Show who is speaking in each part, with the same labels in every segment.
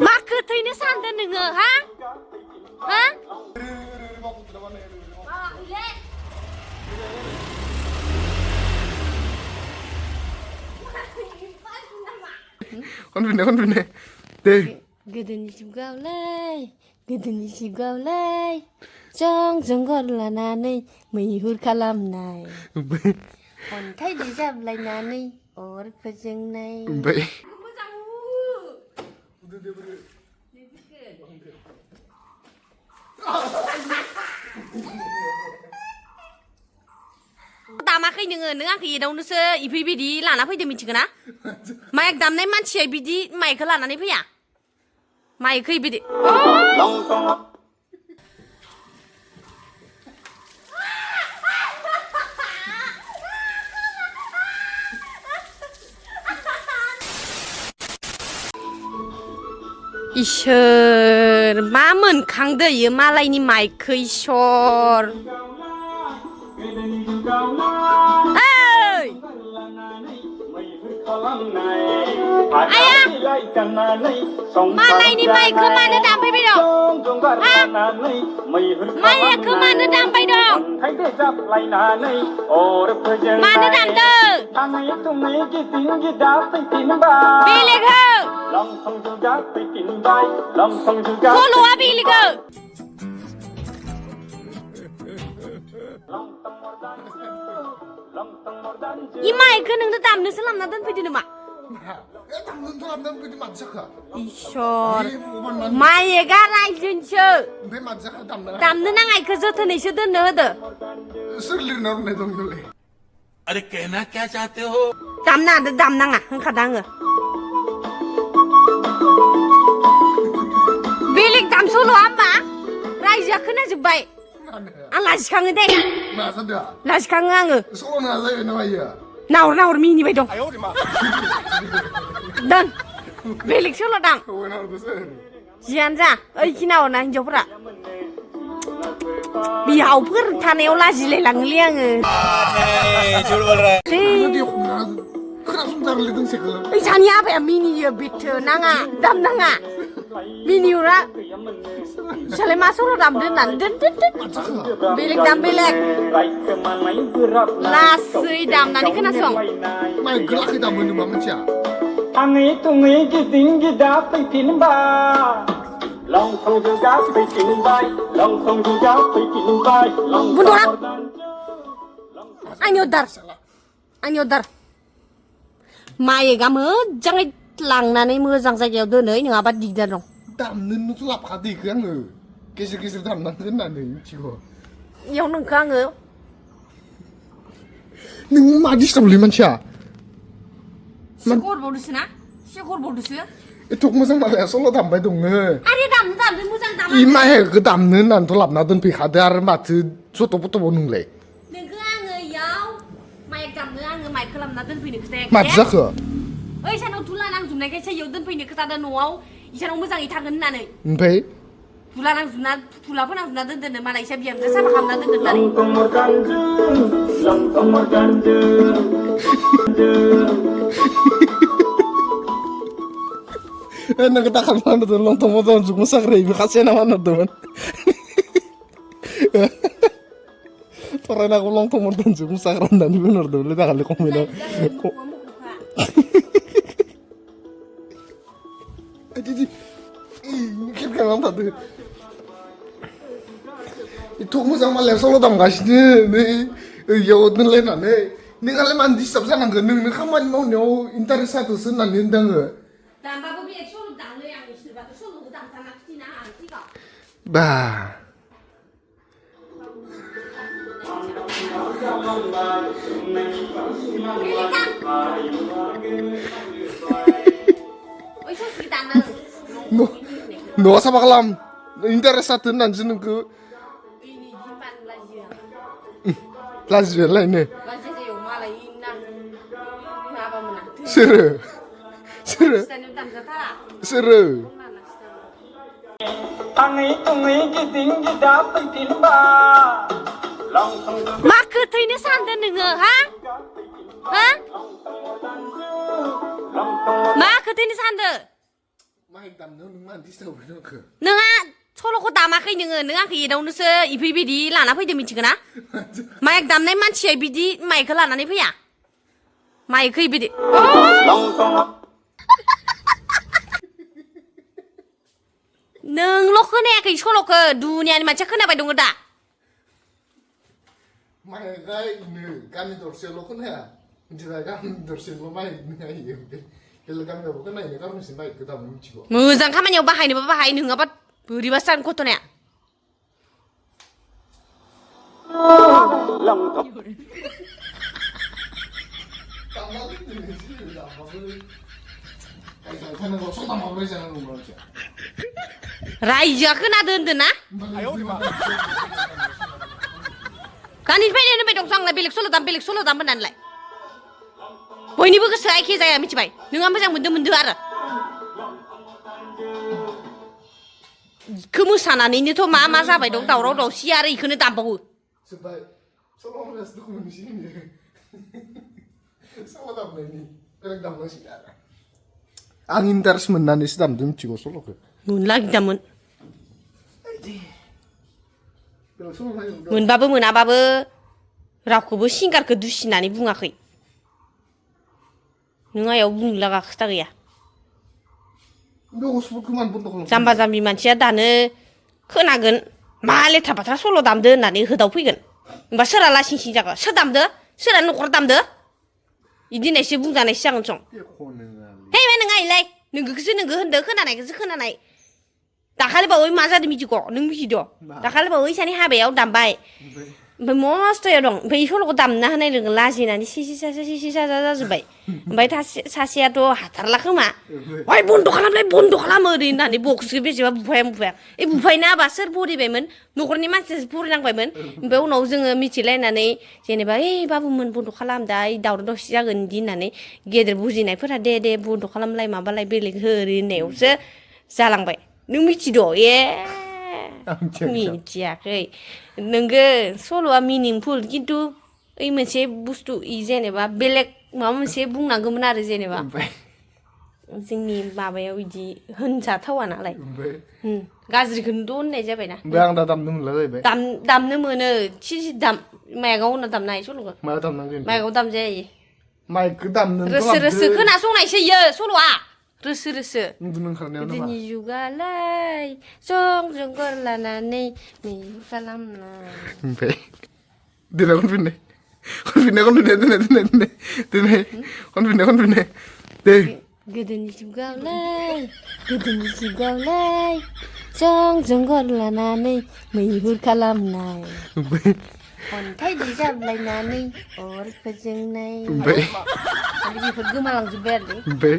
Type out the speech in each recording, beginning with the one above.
Speaker 1: मा खोथैनो सानदों नोङो हा हा
Speaker 2: खनफिननाय दे
Speaker 1: गोदोनि जुगावलाय जं गर लानानै मैहुर खालामनाय अन्थाइ देजाबलायनानै अर फोजोंनाय दामाखै नोङो नों आंखौ एदावनोसो इफोरबायदि लाना फैदो मिथिगोना माइक दामनाय मानसिया बिदि माइकखौ लानानै फैया माइकखौ बिदि इसोर मा मोनखांदो इयो मालायनि माइकखौ इसोर ओइ आया मालायनि माइकखौ मानो दामफैबाय दं माइकखौ मानो दामबाय दं मानो दामदों बेलेगहो सल'आ बेलेगो इ माइकखौ नोंनो दामनोसो लामना दोनफैदो नामा इसोर माइकआ रायजोनिसो दामनो नाङा इखौ जोथोनैसो दोननो होदो
Speaker 2: सोर लिरना होनाय दं बेलाय
Speaker 3: अरे कहना क्या चाहते हो
Speaker 1: दामनाङा होनखादों आङो बेलेग दाम सल'आ होमबा रायजोआ खोनाजोब्बाय आं लाजिखाङो दे लाजिखाङो आङो
Speaker 2: सल' नाजायो नामा इयो
Speaker 1: नाहर मिनिबाय दं दोन बेलेग सल' दाम जियानो जा ओइखि नाहरना हिनजावफोरा बिहावफोर थानायाव लाजिलाय लाङोलै आङो ओइ सानि आबाया मिनियो बेथो नाङा दाम नाङा मिनियोरा सालाय मा सल' दामदो होननानै दोन बेलेग दाम बेलेग लासै दामनानै खोनासं
Speaker 2: माइ गोलाखै दामो नामा मानसिया
Speaker 1: बुन्दरा आंनि अदार माइकआ मोजाङै लांनानै मोजां जायगायाव दोनै नङाबा दिगदार दं
Speaker 2: दामनोथ' लाबखादो इखो आङो गेजेर दामनांगोन होननानै मिथिगौ
Speaker 1: इयाव नोंखौ आङो
Speaker 2: नों मा दिस्टार्बलै मानसिया
Speaker 1: हरबावदोसो
Speaker 2: एथ' मोजां मालाया सल' दामबाय दङो
Speaker 1: आरे दामनो मोजां दाम
Speaker 2: इ माइकखौ दामनो होननानैथ' लाबना दोनफैखादो आरो माथो सथ' पथ'बाव नोंलाय
Speaker 1: नोंखौ आङो इयाव माइक दामनो आङो माइक खालामना दोनफैनो खोथायाखै
Speaker 2: माथो जाखो
Speaker 1: ओइ सानाव धुला नांजोबनायखायसो इयाव दोनफैनो खोथादों न'आव इसानाव मोजाङै थागोन होननानै
Speaker 2: ओमफ्राय
Speaker 1: धुला फोनांजोबना दोनदोनो मालाय इसा बिहामजो साफा खालामना दोनदों होननानै
Speaker 2: नोंखौ दा खालामना होनदों लंथं मोजां जुग मोसाग्रा इबो खासे नामा होनदोंमोन फरायनांगौ लंथं मोजां जुग मोसाग्रा होननानै बुंहरदोंमोनलै दाखालि कमेन्टआव एथ' मोजां मालाया सल' दामगासिनो नै इयाव दोनलायनानै नोंहालाय मानो डिस्टार्ब जानांगोन नोंनो खामानि मावनायाव इन्टारेस्ट जाथोंसो होननानै होनदों आङो
Speaker 1: दामबाबो बेलेग सल' दामलै आं इसोरबाथ' सल'खौ दामथारना खिथिना आं सिगां
Speaker 2: बा न'आ साफा खालाम इन्टारेस्ट जाथों होननानैसो नोंखौ लाजिबायलायनो सोरो
Speaker 1: मा खोथैनो सानदों नोङो हा ha मा खोथायनो सानदो
Speaker 2: माइक दामनायाव नों मा डिस्टार्ब होखो
Speaker 1: नोंहा सल'खौ दामाखै नोङो नों आंखौ एदावनोसो इफोरबायदि लाना फैदो मिथिगो ना माइक दामनाय मानसिया बिदि माइकखौ लानानै फैया माइकखौ बिदि नोंल' खोनायाखै सल'खौ दुनियानि मानसिया खोनाबाय दङ दा
Speaker 2: माइकआ इनो गामि दरसेयावल' खोनाया मिथिबाय गामि दरसेयावल' माइक खोनायो बेलेग गामियावबो खोनायो गामिसिम माइकखौ दामनो मिथिगौ
Speaker 1: मोजां खामानियाव बाहायनोबा बाहाय नोङाबा बोरैबासो जागोन गथ'नाया रायजोआ खोनादो होनदों ना दानिफ्रायनो होनबाय दंसो आंलाय बेलेग सल' दाम होननानैलाय बयनिबो गोसोआ एखे जाया मिथिबाय नोंहा मोजां मोनदो आरो इखो मोसानानैनोथ' मा जाबाय दं दावराव दावसि आरो इखोनो दामबावो
Speaker 2: जोब्बाय सल' होननासो दुखु मोनसिगोन सल' दामनायनि बेलेग दामनांसिगोन आरो आं इन्टारेस्ट मोननानैसो दामदों मिथिगौ सल'खौ
Speaker 1: मोनला गिदामोन मोनबाबो मोनाबाबो रावखौबो सिंगारखौ दुसिनानै बुङाखै नों आयाव बुंनो लागा खोथा गैया जाम्बा जाम्बि मानसिया दानो खोनागोन मा लेथ्रा बाथ्रा सल' दामदो होननानै होदाव फैगोन होमबा सोरा लासिं सिं जागोन सोर दामदो सोरा न'खर दामदो इदि होननायसो बुंजानायसो जागोन सं है मा नोङा इलाय नोंगोखौसो नोंगो होनदो खोनानायखौसो खोनानाय दाखालि बावै मा जादों मिथिगौ नों मिथिद' दाखालि बावै इसानि हाबायाव दामबाय ओमफ्राय मस्थ'या दं ओमफ्राय इ सल'खौ दामना होनाय लोगो लाजिनानै सिसि साजा जाजोब्बाय ओमफ्राय सासेयाथ' हाथारला खोमा ओइ बन्द' खालाम ओरै होननानै बक्सखौ बेसेबा बुफाया ओइ बुफायना होबा सोर बरिबायमोन न'खरनि मानसियासो बरिनांबायमोन ओमफ्राय उनाव जोङो मिथिलायनानै जेनेबा ओइ बाबुमोन बन्द' खालाम दा दावराव दावसि जागोन इदि होननानै गेदेर बुजिनायफोरा दे बन्द' खालामलाय माबालाय बेलेग हो ओरै होननायावसो जालांबाय नों मिथिद' मिथियाखै नोंगो सल'आ मिनिंफुल खिन्थु ओइ मोनसे बुस्थु जेनेबा बेलेग माबा मोनसे बुंनांगौमोन आरो जेनेबा जोंनि माबायाव इदि होनजाथावा नालाय गाज्रिखौनोथ' होननाय जाबायना
Speaker 2: ओमफ्राय आं दा दामनो मोनला जाहैबाय
Speaker 1: दामनो मोनो दाम माइकआव होना दामनो हायो सल'खौ
Speaker 2: मायाव दामनांगोन
Speaker 1: माइकआव दामजायो
Speaker 2: माइकखौ दामनो
Speaker 1: रोसो खोनासंनायसो इयो सल'आ रोसो
Speaker 2: उन्दुनो ओंखारनायाव नामा
Speaker 1: गोदोनि जुगालाय जंजों गर लानानै मैहुर खालामनाय
Speaker 2: ओमफ्राय देनाय खनफिननाय दे
Speaker 1: गोदोनि जुगावलाय जंजों गर लानानै मैहुर खालामनाय अन्थाइ देजाबलायनानै अर फोजोंनाय बेफोर गोमालांजोब्बाय आरो
Speaker 2: ओमफ्राय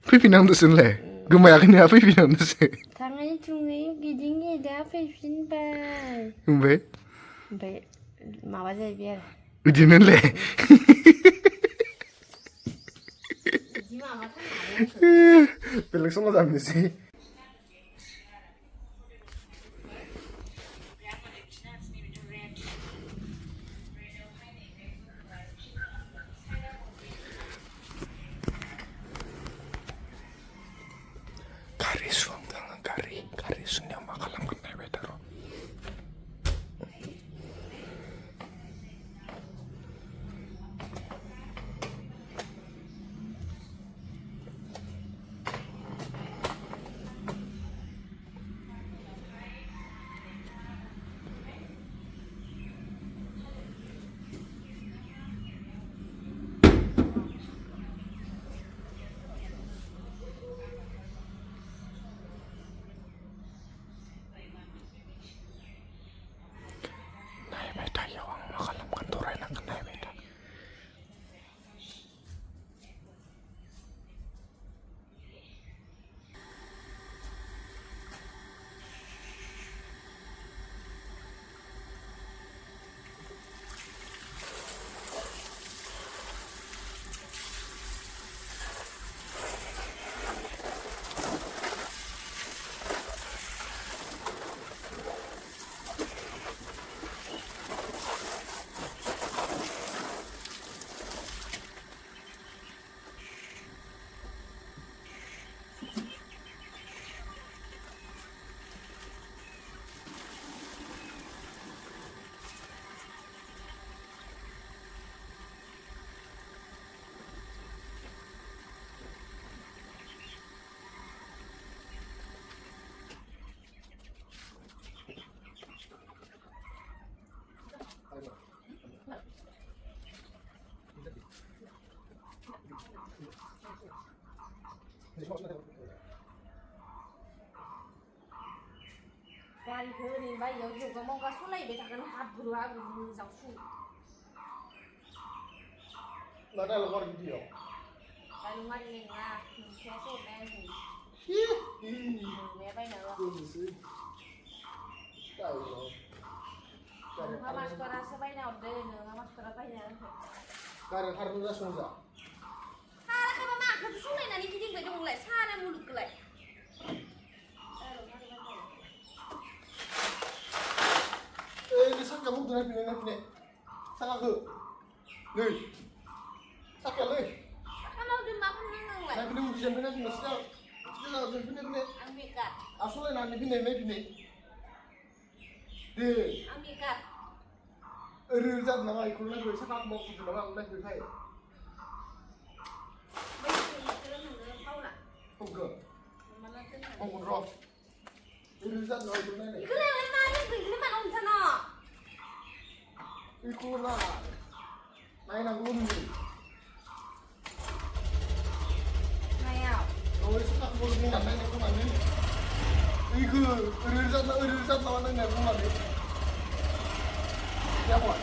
Speaker 2: फैफिननांदोसो होनलाय गोमायाखैनो फैफिननांदोसो
Speaker 1: थाङै थुङै गिदिं गिदा फैफिनबाय
Speaker 2: ओमफ्राय
Speaker 1: माबा जाहैबाय आरो
Speaker 2: बिदिनो होनलाय बेलेग सल' दामनोसै गारि सुनायाव मा खालामगोन नायबाय थार'
Speaker 1: 가리खौ ओरैनो बाययाव जौगा मावगा सलायबाय थागोन हाब्रुआबो मोजां सु
Speaker 2: 나 달러 거리 비디오.
Speaker 1: 가리 말리는 나 계속 내는 내 바이나
Speaker 2: 그것이. 달러.
Speaker 1: nggak maskara sebaiknya udah nggak maskara banyak
Speaker 2: 가를 하루가 손자.
Speaker 1: salah kan mama aku tuh sungai nani jadi nggak dong lek sana mulut kelek
Speaker 2: 이 사과 먹도 날 비네 날 비네. 사과 그. 네. 사과 네.
Speaker 1: kan mau dimakan nengang lek
Speaker 2: 날 비네 우리 전 비네 비네 시작. 시작 날 비네 비네.
Speaker 1: ambil kat
Speaker 2: 아 손에 날 비네 날 비네. 네.
Speaker 1: ambil kat
Speaker 2: 으르자 나와 이걸 날 사과 먹고 나와 날 비네.
Speaker 1: baik terus nggak tahu lah
Speaker 2: 홍그.
Speaker 1: mana tuh
Speaker 2: 홍그 로. 으르자 나와 이걸 날.
Speaker 1: 이거 내가 많이 그리만 엄잖아
Speaker 2: 이거라. 나이 나 그러는
Speaker 1: 나야
Speaker 2: 너왜 사과 먹는 거 아니야? 그거 아니야? 이거 으르자 나와는 내 그거 아니야? 야 뭐.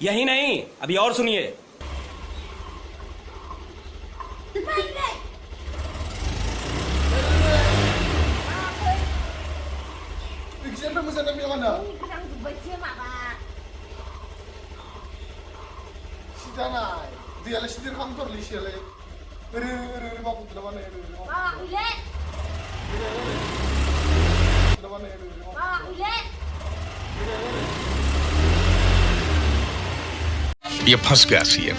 Speaker 4: यही नहीं अभी और सुनिए
Speaker 1: baik deh
Speaker 2: 이거 siapa mesen yang bilang anda?
Speaker 1: ini kang dibaca mama
Speaker 2: 시잖아. dia sidir kantor li siale. Ere mau ke mana ere.
Speaker 1: bawa ule
Speaker 2: Ke mana ere.
Speaker 1: bawa ule
Speaker 5: ये फंस गया CM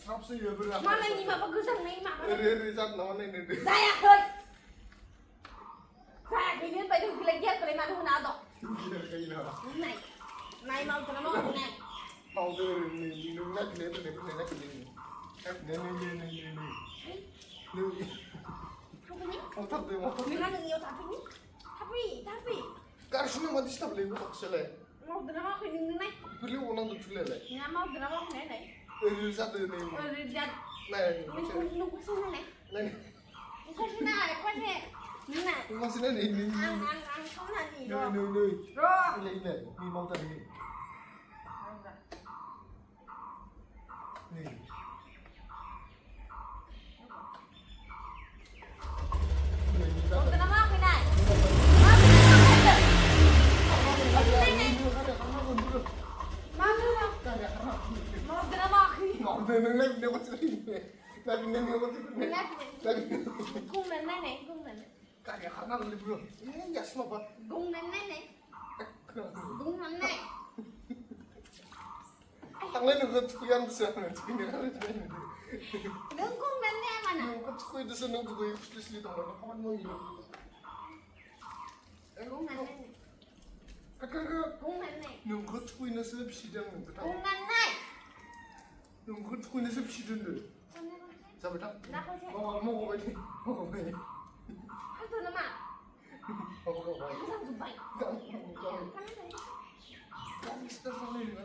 Speaker 2: Sabsu ya berapa?
Speaker 1: mana ini mah bagusan nih mah
Speaker 2: Ere zat nama nih nih.
Speaker 1: saya kan saya kini pai tu lagi apa mana huna do
Speaker 2: Gila kayak
Speaker 1: nai nai mau tu nama mau nai
Speaker 2: mau tuh nih nak nih tuh nak nih. Nih.
Speaker 1: apa ni
Speaker 2: Motor tuh motor.
Speaker 1: Mira ni yo tapi ni tapi
Speaker 2: Karşına mı dişte bile bu taksele.
Speaker 1: mau tu nama aku ni nai
Speaker 2: Bile olan da tülele.
Speaker 1: ni mau tu nama aku nai
Speaker 2: Ere zat nih.
Speaker 1: Lihat
Speaker 2: Nih.
Speaker 1: nunggu sana nai
Speaker 2: Nih.
Speaker 1: nunggu sana apa sih ni nai
Speaker 2: Masih nih.
Speaker 1: ang kau nanti do
Speaker 2: Nih.
Speaker 1: do
Speaker 2: Ini mau tadi. Nih.
Speaker 1: mau tu nama aku nai mau tu nama aku
Speaker 2: Mau deneng nih apa sih? Lagi nih apa sih? Lagi.
Speaker 1: cung lên này này cung lên
Speaker 2: Kayak karena lebih bro. Ini ya semua pak.
Speaker 1: cung lên này cung lên này
Speaker 2: Ang lain ko tukuyan sa ano, sige na rin.
Speaker 1: đừng cung lên này mà nè
Speaker 2: Yung ko tukuy doon sa nung tukuy, please dito mo, kaman mo yun.
Speaker 1: cung lên này
Speaker 2: Kakak,
Speaker 1: cung lên này
Speaker 2: nung ko tukuy na sa bsidang ng bitaw.
Speaker 1: cung lên này
Speaker 2: Nung ko tukuy na sa bsidang doon. Sa bitaw?
Speaker 1: Nako, Cek.
Speaker 2: Mo ko ba ni? Mo ko ba ni?
Speaker 1: itu nama
Speaker 2: Mo ko ba ni?
Speaker 1: aku sang jumpai kan ini
Speaker 2: Kami sa sa nila.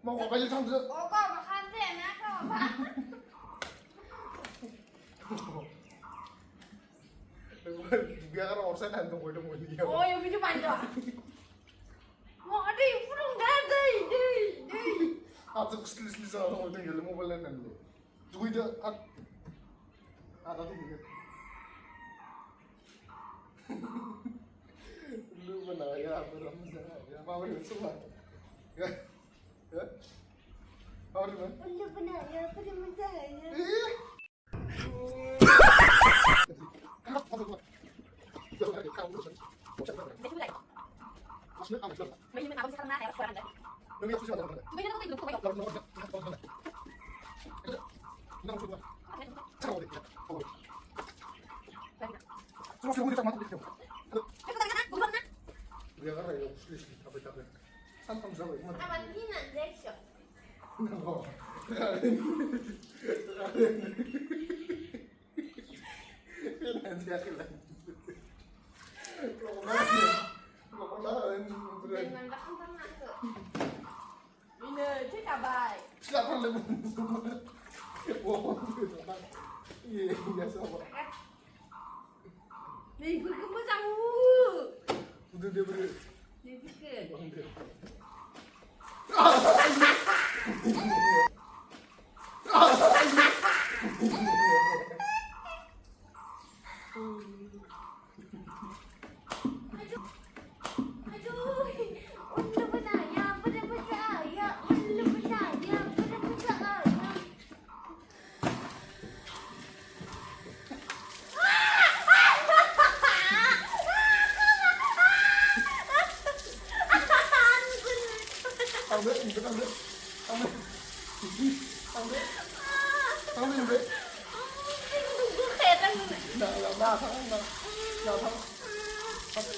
Speaker 2: Mo ko ba ni tang doon?
Speaker 1: oh kau makan deh nak kau apa
Speaker 2: Biar orang saya nandung ko dong mo niya.
Speaker 1: oh yang itu panjang mau ada yang purung dadai deh
Speaker 2: Ato gusto sa ako ng gala mo wala nang lo. Duwi da at ato tingin. Lu ba na ya pero mo na ya power mo suma. Ya. Ya. Power mo.
Speaker 1: Udah benar ya pada masa ya
Speaker 2: Eh.
Speaker 1: Betul lagi Mấy mình làm sao na ya sekarang dah Mấy nó có tiền không vậy Cái tadi kan bukan nak
Speaker 2: Ya karena ya, apa-apa. Santam sama.
Speaker 1: Aman ini nanti sih
Speaker 2: 나고
Speaker 1: Jangan bahkan tangan ke. Ini cek abai.
Speaker 2: silakan lebih iya biasa
Speaker 1: Nih, gue kemesang.
Speaker 2: udah dia beri
Speaker 1: Nih, bikin. Aduh, udah benaya, udah percaya, udah benaya, udah percaya.
Speaker 2: ambil itu ambil ambil
Speaker 1: Gue kayak tangan.
Speaker 2: nggak tahu nggak tahu
Speaker 1: Ini pas.